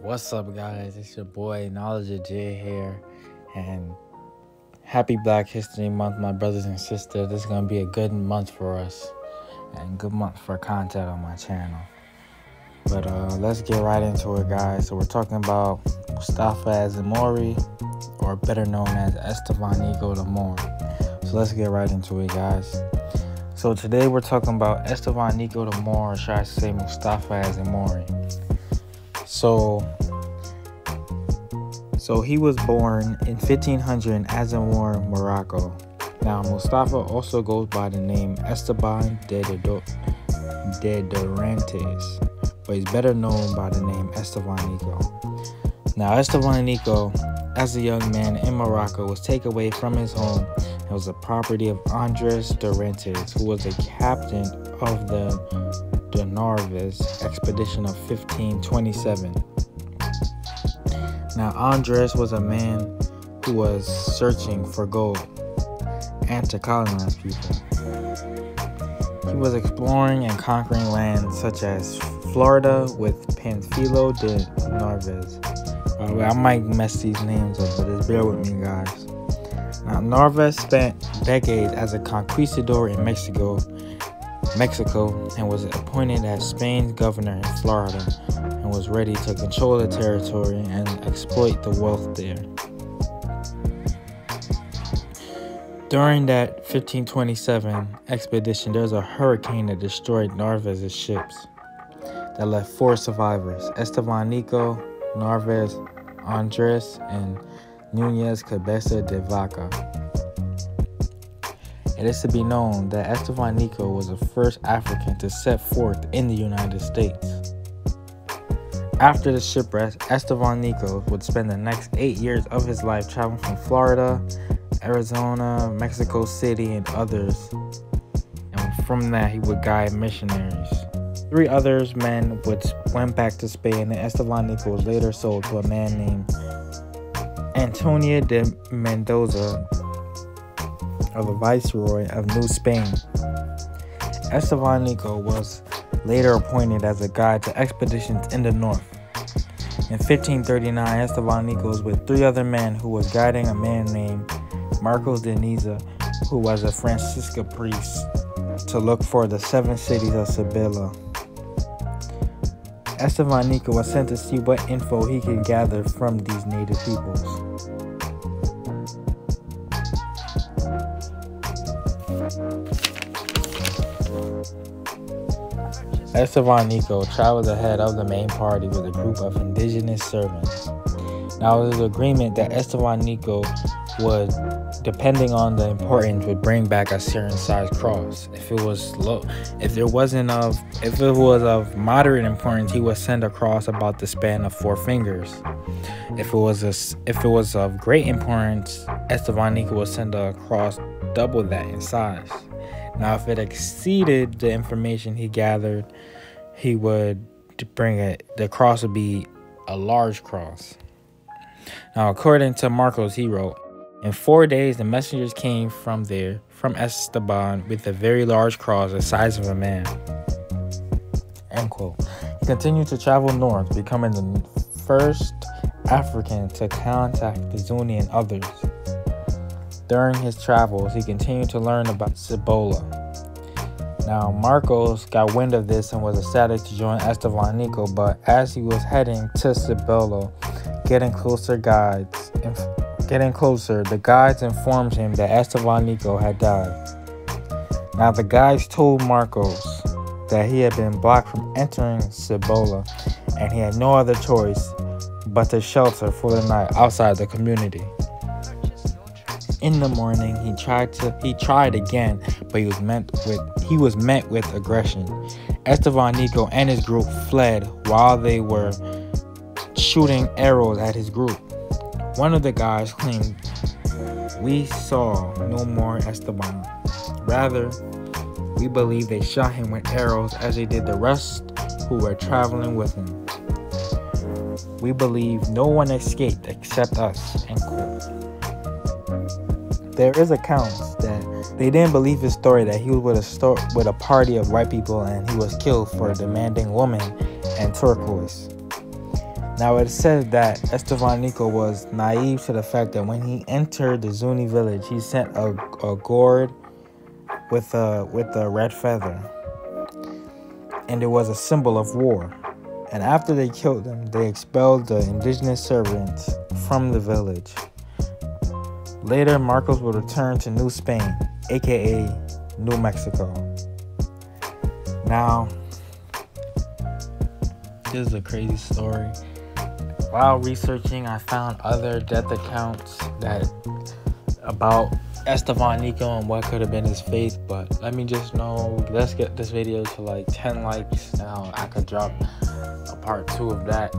What's up, guys? It's your boy Knowledge of J here, and happy Black History Month, my brothers and sisters. This is gonna be a good month for us and good month for content on my channel. But let's get right into it, guys. So we're talking about Mustafa Azamori, or better known as Estvanico the Moor. So let's get right into it, guys. So today we're talking about Estvanico the Moor, or should I say Mustafa Azamori. So he was born in 1500 in Azamor, Morocco. Now Mustafa also goes by the name Esteban de Dorantes, but he's better known by the name Estvanico. Now Estvanico, as a young man in Morocco, was taken away from his home and was the property of Andres Dorantes, who was the captain of the Narvaez expedition of 1527. Now Andres was a man who was searching for gold and to colonize people. He was exploring and conquering lands such as Florida with Panfilo de Narvaez. I might mess these names up, but just bear with me, guys. Now Narvaez spent decades as a conquistador in Mexico, and was appointed as Spain's governor in Florida, and was ready to control the territory and exploit the wealth there. During that 1527 expedition, there was a hurricane that destroyed Narvaez's ships that left 4 survivors: Estvanico, Narvaez, Andres, and Nunez Cabeza de Vaca. It is to be known that Estvanico was the first African to set forth in the United States. After the shipwreck, Estvanico would spend the next 8 years of his life traveling from Florida, Arizona, Mexico City, and others. And from that, he would guide missionaries. 3 other men went back to Spain, and Estvanico was later sold to a man named Antonio de Mendoza, of the Viceroy of New Spain. Estvanico was later appointed as a guide to expeditions in the north. In 1539, Estvanico was with 3 other men who was guiding a man named Marcos de Niza, who was a Franciscan priest, to look for the 7 cities of Sevilla. Estvanico was sent to see what info he could gather from these native peoples. Estvanico traveled ahead of the main party with a group of indigenous servants. Now, it was an agreement that Estvanico would, depending on the importance, would bring back a certain size cross. If it was of moderate importance, he would send a cross about the span of 4 fingers. If it was of great importance, Estvanico would send a cross double that in size. Now, if it exceeded the information he gathered, he would bring it. The cross would be a large cross. Now, according to Marcos, he wrote, "In 4 days, the messengers came from Esteban, with a very large cross the size of a man." End quote. He continued to travel north, becoming the first African to contact the Zuni and others. During his travels, he continued to learn about Cibola. Now, Marcos got wind of this and was ecstatic to join Estvanico, but as he was heading to Cibola, getting closer, the guides informed him that Estvanico had died. Now, the guides told Marcos that he had been blocked from entering Cibola, and he had no other choice but to shelter for the night outside the community. In the morning, he tried again, but he was met with aggression. Estvanico and his group fled while they were shooting arrows at his group. One of the guys claimed, "We saw no more Esteban. Rather, we believe they shot him with arrows as they did the rest who were traveling with him. We believe no one escaped except us." End quote. There is accounts that they didn't believe his story that he was with a party of white people and he was killed for demanding woman and turquoise. Now it says that Estvanico was naive to the fact that when he entered the Zuni village, he sent a gourd with a red feather, and it was a symbol of war. And after they killed him, they expelled the indigenous servants from the village. Later, Marcos would return to New Spain, aka New Mexico. Now, this is a crazy story. While researching, I found other death accounts about Estvanico and what could have been his fate. But let me just know, let's get this video to like 10 likes. Now I could drop a part 2 of that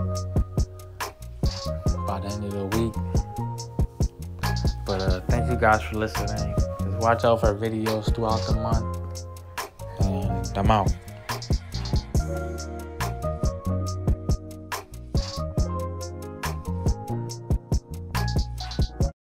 by the end of the week. But thank you guys for listening. Just watch out for videos throughout the month. And I'm out.